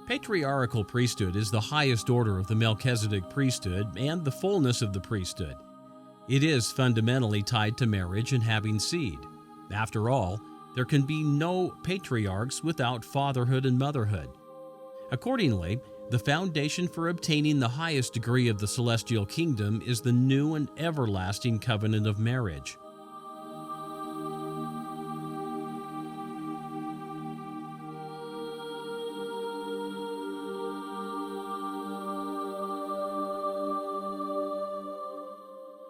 Patriarchal priesthood is the highest order of the Melchizedek priesthood and the fullness of the priesthood. It is fundamentally tied to marriage and having seed. After all, there can be no patriarchs without fatherhood and motherhood. Accordingly, the foundation for obtaining the highest degree of the celestial kingdom is the new and everlasting covenant of marriage.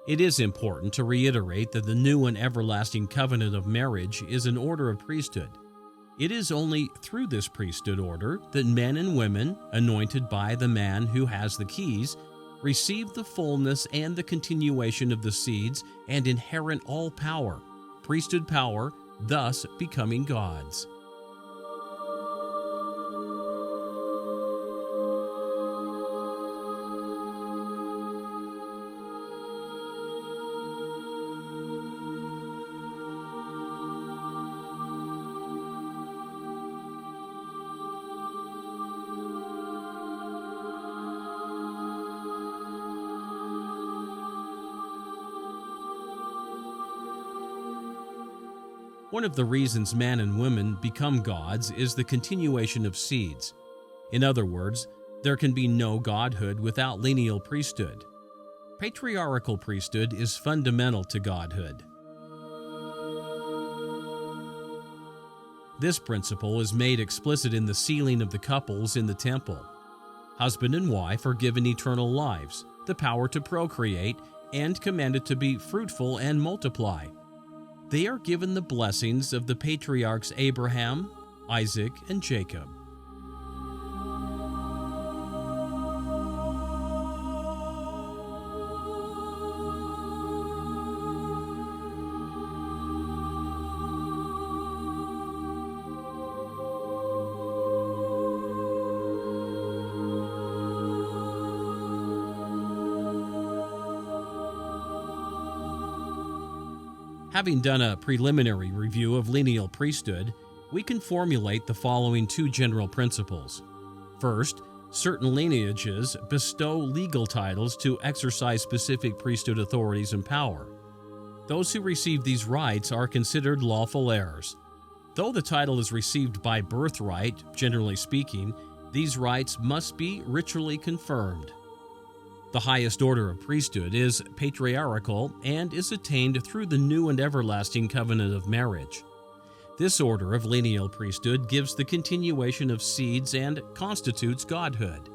It is important to reiterate that the new and everlasting covenant of marriage is an order of priesthood. It is only through this priesthood order that men and women, anointed by the man who has the keys, receive the fullness and the continuation of the seeds and inherit all power, priesthood power, thus becoming gods. One of the reasons man and woman become gods is the continuation of seeds. In other words, there can be no godhood without lineal priesthood. Patriarchal priesthood is fundamental to godhood. This principle is made explicit in the sealing of the couples in the temple. Husband and wife are given eternal lives, the power to procreate, and commanded to be fruitful and multiply. They are given the blessings of the patriarchs Abraham, Isaac, and Jacob. Having done a preliminary review of lineal priesthood, we can formulate the following two general principles. First, certain lineages bestow legal titles to exercise specific priesthood authorities and power. Those who receive these rights are considered lawful heirs. Though the title is received by birthright, generally speaking, these rights must be ritually confirmed. The highest order of priesthood is patriarchal and is attained through the new and everlasting covenant of marriage. This order of lineal priesthood gives the continuation of seeds and constitutes godhood.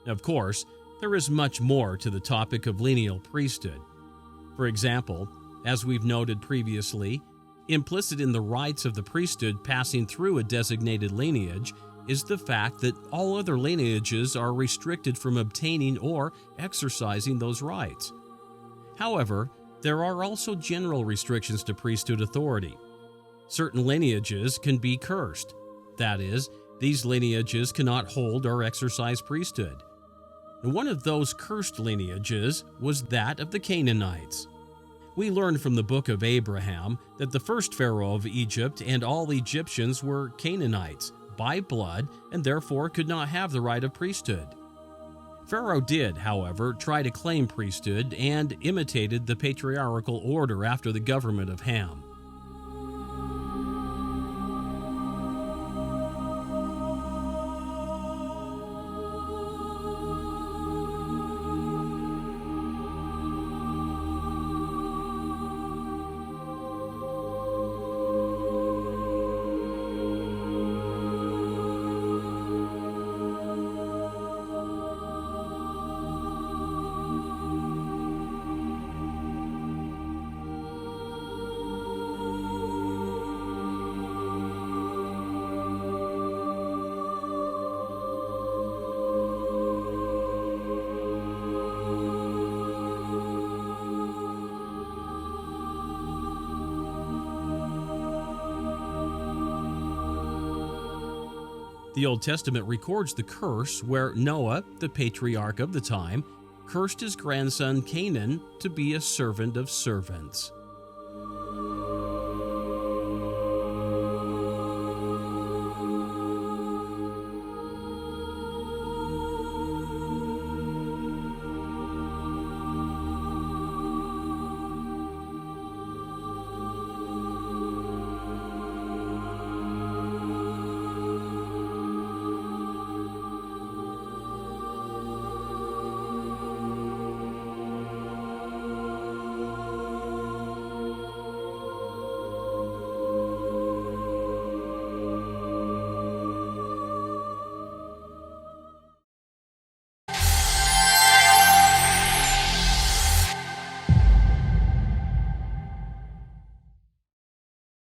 Of course, there is much more to the topic of lineal priesthood. For example, as we've noted previously, implicit in the rights of the priesthood passing through a designated lineage is the fact that all other lineages are restricted from obtaining or exercising those rights. However, there are also general restrictions to priesthood authority. Certain lineages can be cursed. That is, these lineages cannot hold or exercise priesthood. And one of those cursed lineages was that of the Canaanites. We learn from the book of Abraham that the first pharaoh of Egypt and all Egyptians were Canaanites by blood and therefore could not have the right of priesthood. Pharaoh did, however, try to claim priesthood and imitated the patriarchal order after the government of Ham. The Old Testament records the curse where Noah, the patriarch of the time, cursed his grandson Canaan to be a servant of servants.